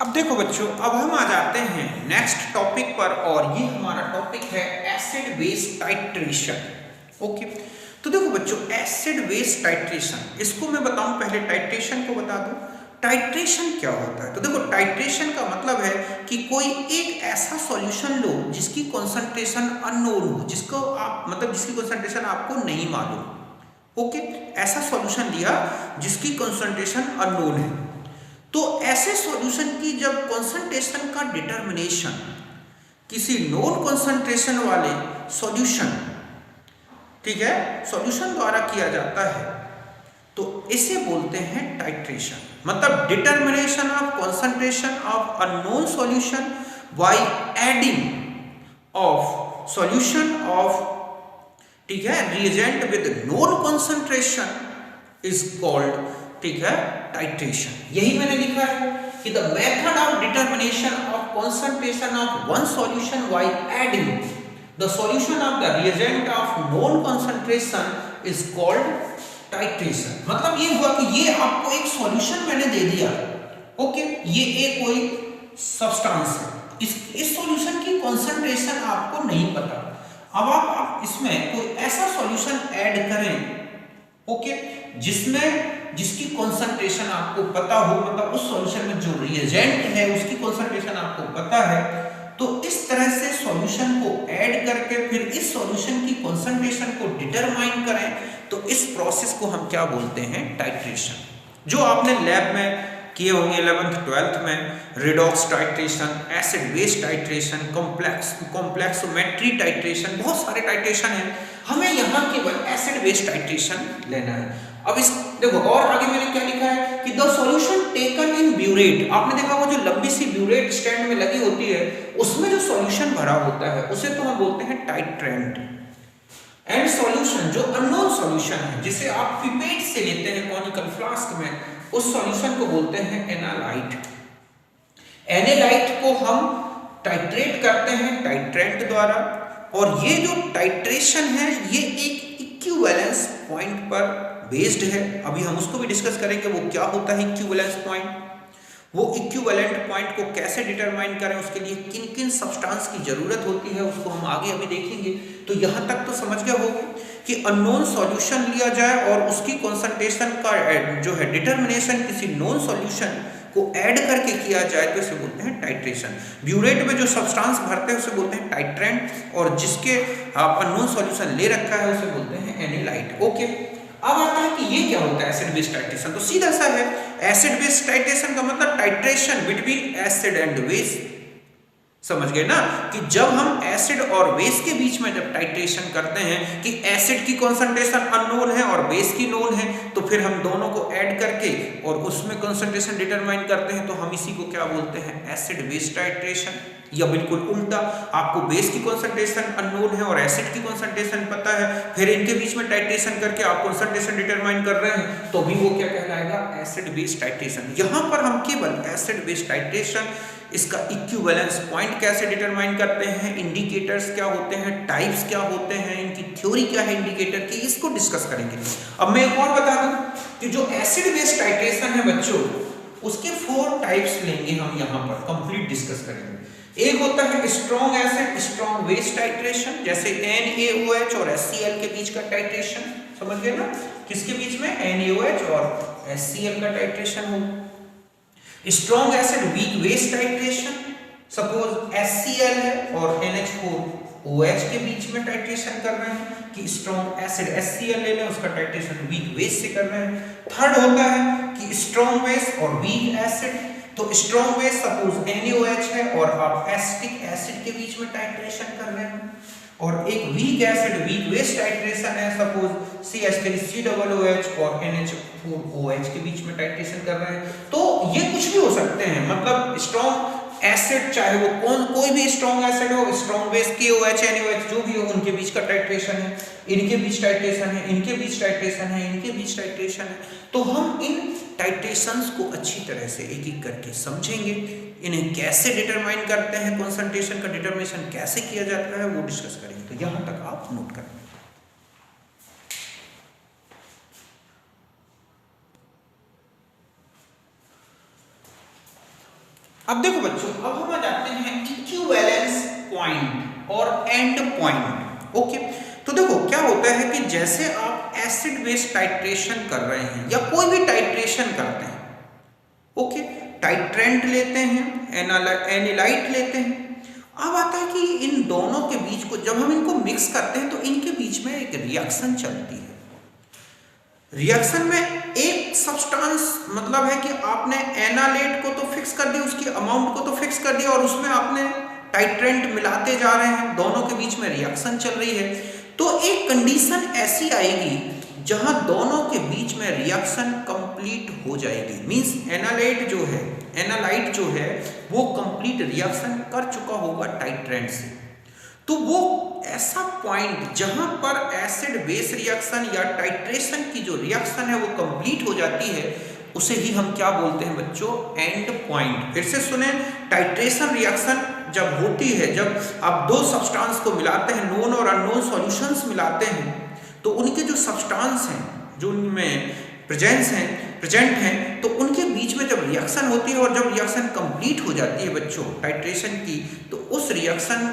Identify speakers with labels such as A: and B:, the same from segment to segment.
A: अब देखो बच्चों, अब हम आ जाते हैं नेक्स्ट टॉपिक पर और ये हमारा टॉपिक है एसिड बेस टाइट्रेशन। ओके, तो देखो बच्चों, एसिड बेस टाइट्रेशन, इसको मैं बताऊं, पहले टाइट्रेशन को बता दूं। टाइट्रेशन क्या होता है? तो देखो, टाइट्रेशन का मतलब है कि कोई एक ऐसा सॉल्यूशन लो जिसकी कॉन्सेंट्रेशन अननोन हो, जिसको आप मतलब जिसकी कॉन्सेंट्रेशन आपको नहीं मालूम। ओके, ऐसा सॉल्यूशन लिया जिसकी कॉन्सेंट्रेशन अननोन है। तो ऐसे सॉल्यूशन की जब कॉन्सेंट्रेशन का डिटर्मिनेशन किसी नोन कॉन्सेंट्रेशन वाले सॉल्यूशन, ठीक है, सॉल्यूशन द्वारा किया जाता है तो इसे बोलते हैं टाइट्रेशन। मतलब determination of concentration of a known solution by adding of solution of, ठीक है, reagent with known concentration is called, ठीक है, टाइट्रेशन। यही मैंने लिखा है कि the method of determination of concentration of one solution by adding the solution of the reagent of known concentration is called titration. मतलब ये हुआ कि ये आपको एक सॉल्यूशन मैंने दे दिया, ओके, ये एक कोई सब्सटेंस है, इस सॉल्यूशन की कॉन्सेंट्रेशन आपको नहीं पता। अब आप इसमें कोई ऐसा सॉल्यूशन ऐड करें, ओके, जिसकी कॉन्सेंट्रेशन आपको पता हो, मतलब उस सॉल्यूशन में जो रिएजेंट है उसकी कॉन्सेंट्रेशन आपको पता है, तो इस तरह से सॉल्यूशन को ऐड करके फिर इस सॉल्यूशन की कॉन्सेंट्रेशन को डिटरमाइन करें, तो इस प्रोसेस को हम क्या बोलते हैं? टाइट्रेशन। जो आपने लैब में किए होंगे 11th 12th में, redox titration, acid base titration, कॉम्प्लेक्सोमेट्री titration, बहुत सारे टाइट्रेशन हैं। हमें यहाँ केवल एसिड बेस टाइट्रेशन लेना है। अब इस देखो, और आगे मैंने क्या लिखा है कि the solution taken in burette, आपने देखा वो जो लंबी सी ब्यूरेट स्टैंड में लगी होती है, उसमें जो सॉल्यूशन भरा होता है उसे तो हम बोलते हैं टाइट्रेंट। एंड सॉल्यूशन जो अननोन सॉल्यूशन है, जिसे आप पिपेट से लेते हैं कॉनिकल फ्लास्क में, उस सॉल्यूशन को बोलते हैं एनालाइट। एनालाइट को हम टाइट्रेट करते हैं टाइट्रेंट द्वारा, और ये जो टाइट्रेशन है ये एक इक्विवेलेंस पॉइंट पर बेस्ड है। अभी हम उसको भी डिस्कस करेंगे, वो क्या होता है इक्विवेलेंस पॉइंट, वो इक्विवेलेंट पॉइंट को कैसे डिटरमाइन करें, उसके लिए किन किन सब्सटेंस की जरूरत होती है, उसको हम आगे अभी देखेंगे। तो यहाँ तक तो समझ गए होंगे कि अननोन सॉल्यूशन लिया जाए और उसकी कॉन्सेंट्रेशन का जो है डिटरमिनेशन किसी नोन सॉल्यूशन को ऐड करके किया जाए तो इसे बोलते हैं टाइट्रेशन। ब्यूरेट में जो सब्सटेंस भरते हैं उसे बोलते हैं टाइट्रेंट, और जिसके अननोन सॉल्यूशन ले रखा है उसे बोलते हैं एनालाइट। ओके, अब आता है कि ये क्या होता है एसिड बेस टाइट्रेशन। तो सीधा सा है, एसिड बेस टाइट्रेशन का मतलब titration between acid and base. समझ गए ना कि जब हम एसिड और बेस के बीच में जब टाइट्रेशन करते हैं कि एसिड की कॉन्सेंट्रेशन अननोन है और बेस की नोन है, तो फिर हम दोनों को ऐड करके और उसमें कॉन्सेंट्रेशन डिटरमाइन करते हैं, तो हम इसी को क्या बोलते हैं? Acid base titration. या बिल्कुल उल्टा, आपको बेस की कॉन्सेंट्रेशन अननोन है और एसिड की कॉन्सेंट्रेशन पता है, फिर इनके बीच में टाइट्रेशन करके आप कॉन्सेंट्रेशन डिटरमाइन कर रहे हैं, तो भी वो क्या कहलाएगा? Acid base titration. यहां पर हम केवल एसिड बेस टाइट्रेशन, इसका इक्विवेलेंस पॉइंट कैसे डिटरमाइन करते हैं, इंडिकेटर्स क्या होते हैं, टाइप्स क्या होते हैं, इनकी थ्योरी क्या है इंडिकेटर की, इसको डिस्कस करेंगे। अब मैं एक और बता दूं कि जो एसिड बेस टाइट्रेशन है बच्चों, उसके 4 टाइप्स लेंगे हम यहां पर, कंप्लीट डिस्कस करेंगे। एक होता है strong acid strong base titration, जैसे NaOH और HCl के बीच का टाइट्रेशन। समझ गए ना, किसके बीच में? NaOH और HCl का टाइट्रेशन हो। Strong acid weak base titration, suppose HCl है और NH4OH के बीच में टाइट्रेशन कर रहे हैं कि स्ट्रॉन्ग एसिड HCl ले लें, उसका टाइट्रेशन वीक बेस से कर रहे हैं। थर्ड होता है कि स्ट्रॉन्ग बेस और वीक एसिड, तो स्ट्रॉन्ग बेस सपोज NaOH है और आप एसिटिक एसिड के बीच में टाइट्रेशन कर रहे हैं, और एक weak acid weak base titration है, सपोज CH3COOH और NH4OH के बीच में टाइट्रेशन कर रहे हैं। तो ये कुछ भी हो सकते हैं, मतलब स्ट्रॉन्ग एसिड चाहे वो कोई भी स्ट्रॉन्ग एसिड हो, स्ट्रॉन्ग बेस KOH NaOH जो भी हो, उनके बीच का टाइट्रेशन है, इनके बीच टाइट्रेशन है, इनके बीच टाइट्रेशन है, इनके बीच टाइट्रेशन है। तो हम इन टाइट्रेशंस को अच्छी तरह से एक एक करके समझेंगे, इन्हें कैसे डिटरमाइन करते हैं, कॉन्सेंट्रेशन का डिटरमिनेशन कैसे किया जाता है, वो डिस्कस करेंगे। तो यहां तक आप नोट करें। अब देखो बच्चों, अब हम आ जाते हैं इक्विवेलेंस पॉइंट और एंड पॉइंट। ओके, तो देखो क्या होता है कि जैसे आप एसिड बेस टाइट्रेशन कर रहे हैं या कोई भी टाइट्रेशन करते हैं, ओके, टाइट्रेंट लेते हैं, एनिलाइट लेते हैं, अब आता है कि इन दोनों के बीच को जब हम इनको मिक्स करते हैं तो इनके बीच में एक रिएक्शन चलती है। रिएक्शन में एक सब्सटेंस मतलब है कि आपने एनालेट को तो फिक्स कर दिया, उसकी अमाउंट को तो फिक्स कर दिया और उसमें आपने टाइट्रेंट मिलाते जा रहे हैं, दोनों के बीच में रिएक्शन चल रही है। तो एक कंडीशन ऐसी आएगी जहां दोनों के बीच में रिएक्शन कंप्लीट हो जाएगी, मींस एनालाइट जो है वो कंप्लीट रिएक्शन कर चुका होगा टाइट्रेंट से। तो वो ऐसा पॉइंट जहां पर एसिड बेस रिएक्शन या टाइट्रेशन की जो रिएक्शन है वो कंप्लीट हो जाती है, उसे ही हम क्या बोलते हैं बच्चों, एंड पॉइंट। फिर से सुने, टाइट्रेशन रिएक्शन जब होती है, जब आप दो सब्सटेंस को मिलाते हैं, नोन और अननोन सॉल्यूशंस मिलाते हैं, तो उनके जो सब्सटेंस हैं, जो उनमें प्रेजेंट हैं, तो उनके बीच में जब रिएक्शन होती है और जब रिएक्शन कंप्लीट हो जाती है बच्चों टाइट्रेशन की, तो उस रिएक्शन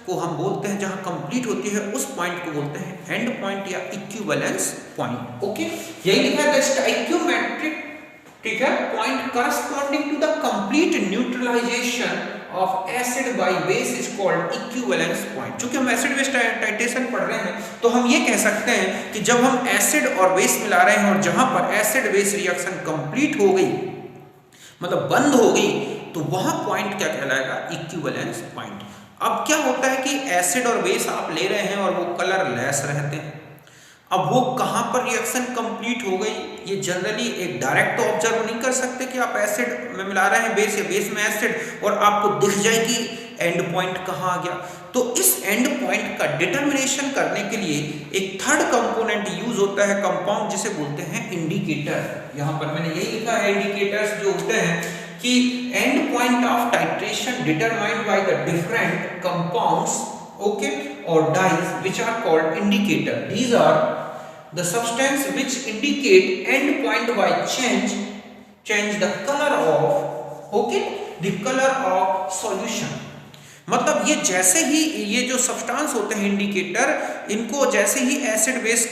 A: को हम बोलते हैं, जहां कंप्लीट होती है उस पॉइंट को बोलते हैं एंड पॉइंट या इक्विवेलेंस पॉइंट। ओके, यही लिखा है स्टोइकियोमेट्रिक, ठीक है, point corresponding to the complete neutralisation of acid by base is called equivalence point. क्योंकि हम एसिड बेस टाइट्रेशन पढ़ रहे हैं तो हम ये कह सकते हैं कि जब हम एसिड और बेस मिला रहे हैं और जहां पर एसिड बेस रिएक्शन कंप्लीट हो गई, मतलब बंद हो गई, तो वहां पॉइंट क्या कहलाएगा, इक्विवेलेंस पॉइंट। अब क्या होता है कि एसिड और बेस आप ले रहे हैं और वो कलरलेस रहते हैं। अब वो कहां पर रिएक्शन कंप्लीट हो गई, ये जनरली एक डायरेक्ट तो ऑब्जर्व नहीं कर सकते कि आप एसिड में मिला रहे हैं बेस या बेस में एसिड और आपको दिख जाए कि एंड पॉइंट कहां आ गया। तो इस एंड पॉइंट का डिटर्मिनेशन करने के लिए एक थर्ड कंपोनेंट यूज होता है, कंपाउंड, जिसे बोलते हैं इंडिकेटर। यहां पर मैंने यही लिखा है, इंडिकेटर्स जो होते हैं कि end point of titration determined by the different compounds, okay, और dyes which are called indicator. These are the substance which indicate end point by change the colour of, okay, the colour of solution. मतलब ये जैसे ही ये जो substance होते हैं indicator, इनको जैसे ही एसिड बेस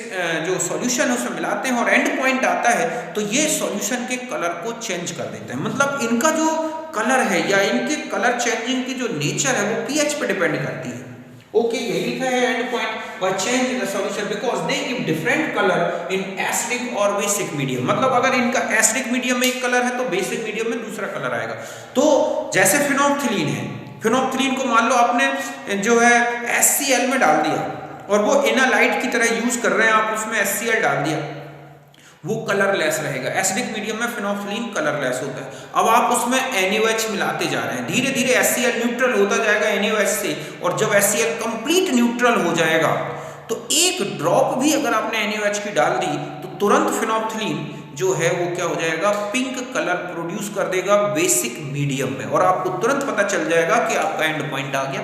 A: जो सॉल्यूशन है उसमें मिलाते हैं और एंड पॉइंट आता है तो ये सॉल्यूशन के कलर को चेंज कर देते हैं। मतलब इनका जो कलर है या इनके कलर चेंजिंग की जो नेचर है वो पीएच पे डिपेंड करती है। ओके, यही लिखा है and point by change in the solution because they give different colour in acidic और बेसिक मीडियम। मतलब अगर इनका एसिडिक मीडियम में एक कलर है तो बेसिक मीडियम में दूसरा कलर आएगा। तो जैसे फिनोल्फथलीन है, फिनोल्फथलीन को मान लो आपने जो है HCl में डाल दिया और वो एनालाइट की तरह यूज कर रहे हैं, आप उसमें HCl डाल दिया, वो कलरलेस रहेगा। एसिडिक मीडियम में फिनोल्फथलीन कलरलेस होता है। अब आप उसमें NaOH मिलाते जा रहे हैं, धीरे धीरे HCl न्यूट्रल होता जाएगा NaOH से, और जब HCl कंप्लीट न्यूट्रल हो जाएगा तो एक ड्रॉप भी अगर आपने NaOH की डाल दी तो तुरंत फिनोल्फथलीन जो है वो क्या हो जाएगा, पिंक कलर प्रोड्यूस कर देगा बेसिक मीडियम में, और आपको तुरंत पता चल जाएगा कि आपका एंड पॉइंट आ गया।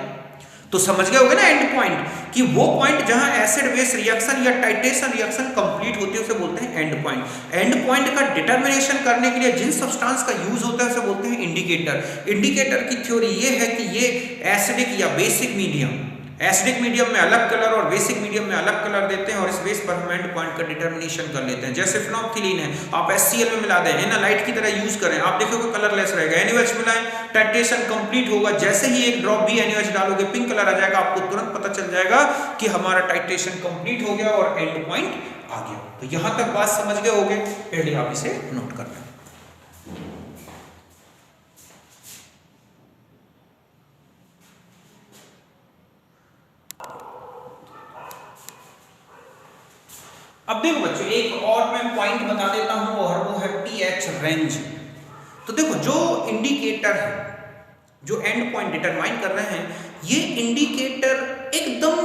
A: तो समझ गए होगे ना एंड पॉइंट, कि वो पॉइंट जहां एसिड बेस रिएक्शन या टाइट्रेशन रिएक्शन कंप्लीट होती है उसे बोलते हैं एंड पॉइंट। एंड पॉइंट का डिटर्मिनेशन करने के लिए जिन सब्सटेंस का यूज होता है उसे बोलते हैं इंडिकेटर। इंडिकेटर की थ्योरी ये है कि ये एसिडिक या बेसिक मीडियम, एसिडिक मीडियम में अलग कलर और बेसिक मीडियम में अलग कलर देते हैं और इस बेस पर हम एंड पॉइंट का डिटर्मिनेशन कर लेते हैं। जैसे फिनोल्फथलीन है, आप HCl में मिला दें, एनालाइट की तरह यूज करें, आप देखोगे कलरलेस रहेगा। NaOH मिलाएं, टाइट्रेशन कंप्लीट होगा, जैसे ही एक ड्रॉप भी NaOH डालोगे पिंक कलर आ जाएगा, आपको तुरंत पता चल जाएगा कि हमारा टाइट्रेशन कंप्लीट हो गया और एंड पॉइंट आ गया। तो यहां तक बात समझ गए होगे, पहले आप इसे नोट कर लें। अब देखो बच्चों, एक और मैं पॉइंट बता देता हूं और वो है pH रेंज। तो देखो जो इंडिकेटर है, जो एंड पॉइंट डिटरमाइन कर रहे हैं, ये इंडिकेटर एकदम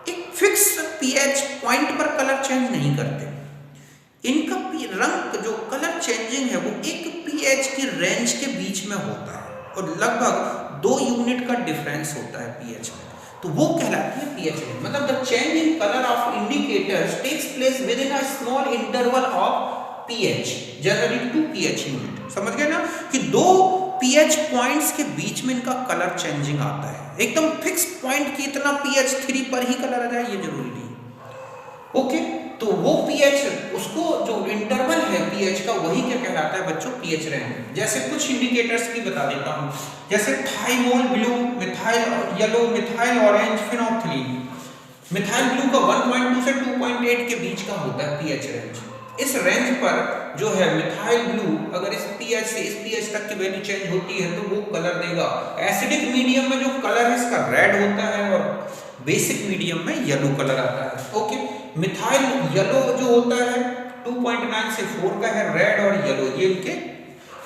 A: एक फिक्स pH पॉइंट पर कलर चेंज नहीं करते। इनका रंग जो कलर चेंजिंग है वो एक pH की रेंज के बीच में होता है और लगभग 2 यूनिट का डिफरेंस होता है pH में, तो वो कहलाती है pH रेंज। मतलब the change in colour of indicators takes place within a small interval of pH, generally 2 pH unit. समझ गए ना कि 2 पीएच पॉइंट्स के बीच में इनका कलर चेंजिंग आता है। एकदम फिक्स पॉइंट की इतना पीएच 3 पर ही कलर आ जाए ये जरूरी नहीं। ओके, तो वो पीएच, उसको जो इंटरवल है पीएच का, वही क्या कहलाता है बच्चों, पीएच रेंज। जैसे कुछ इंडिकेटर्स की बता देता हूं, जैसे thymol blue, methyl yellow, methyl orange, phenolphthalein. Methyl blue का 1.2 से 2.8 के बीच का होता है पीएच रेंज। इस रेंज पर जो है मिथाइल ब्लू, अगर इस पीएच से इस पीएच तक की वैल्यू चेंज होती है तो वो कलर देगा। एसिडिक मीडियम में जो कलर है इसका रेड होता है और बेसिक मीडियम में येलो कलर आता है। ओके, मिथाइल येलो जो होता है 2.9 से 4 का है, रेड और येलो, ये उनके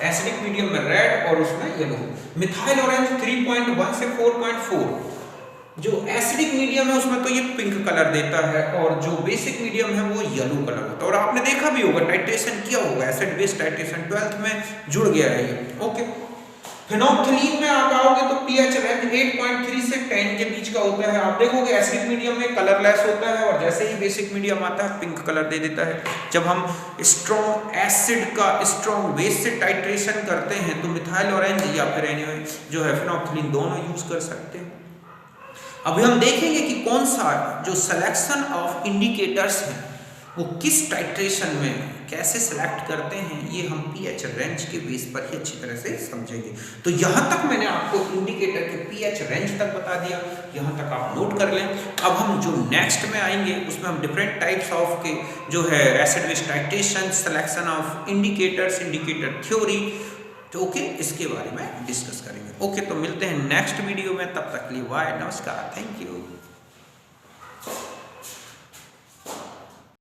A: एसिडिक मीडियम में रेड और उसमें येलो। मिथाइल ऑरेंज 3.1 से 4.4, जो एसिडिक मीडियम है उसमें तो ये पिंक कलर देता है और जो बेसिक मीडियम है वो येलो कलर होता है। और आपने देखा भी होगा, टाइट्रेशन किया होगा, एसिड बेस टाइट्रेशन 12th में जुड़ गया है ये। ओके, फिनोल्फथलीन में आप आओगे तो पीएच रेंज 8.3 से 10 के बीच का होता है। आप देखोगे एसिडिक मीडियम में कलरलेस होता है और जैसे ही बेसिक मीडियम आता है पिंक कलर दे देता है। जब हम स्ट्रॉन्ग एसिड का स्ट्रॉन्ग बेस से टाइट्रेशन करते हैं तो मिथाइल ऑरेंज या फिर एनीवे जो है फिनोल्फथलीन दोनों यूज कर सकते हैं। अभी हम देखेंगे कि कौन सा जो सिलेक्शन ऑफ इंडिकेटर्स है वो किस टाइट्रेशन में कैसे सिलेक्ट करते हैं, ये हम पीएच रेंज के बेस पर ही अच्छी तरह से समझेंगे। तो यहाँ तक मैंने आपको इंडिकेटर के पीएच रेंज तक बता दिया, यहाँ तक आप नोट कर लें। अब हम जो नेक्स्ट में आएंगे उसमें हम डिफरेंट टाइप्स ऑफ के जो है acid base titration, selection of indicators, indicator theory, तो ओके, इसके बारे में डिस्कस करेंगे। ओके, तो मिलते हैं नेक्स्ट वीडियो में, तब तक के लिए बाय, नमस्कार, थैंक यू।